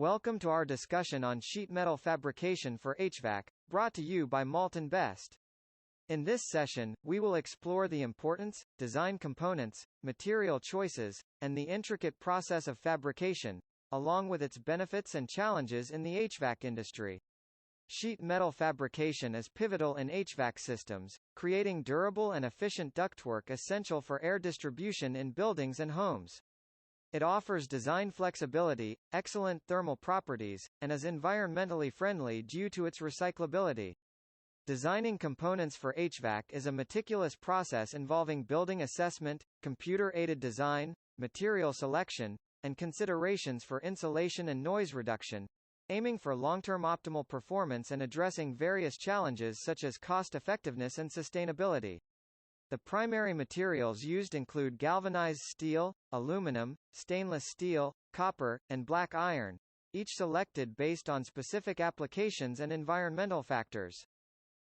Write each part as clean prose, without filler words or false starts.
Welcome to our discussion on sheet metal fabrication for HVAC, brought to you by Malton Best. In this session, we will explore the importance, design components, material choices, and the intricate process of fabrication, along with its benefits and challenges in the HVAC industry. Sheet metal fabrication is pivotal in HVAC systems, creating durable and efficient ductwork essential for air distribution in buildings and homes. It offers design flexibility, excellent thermal properties, and is environmentally friendly due to its recyclability. Designing components for HVAC is a meticulous process involving building assessment, computer-aided design, material selection, and considerations for insulation and noise reduction, aiming for long-term optimal performance and addressing various challenges such as cost-effectiveness and sustainability. The primary materials used include galvanized steel, aluminum, stainless steel, copper, and black iron, each selected based on specific applications and environmental factors.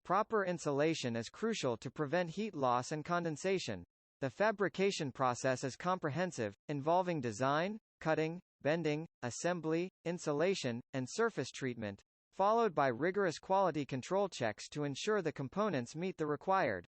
Proper insulation is crucial to prevent heat loss and condensation. The fabrication process is comprehensive, involving design, cutting, bending, assembly, insulation, and surface treatment, followed by rigorous quality control checks to ensure the components meet the required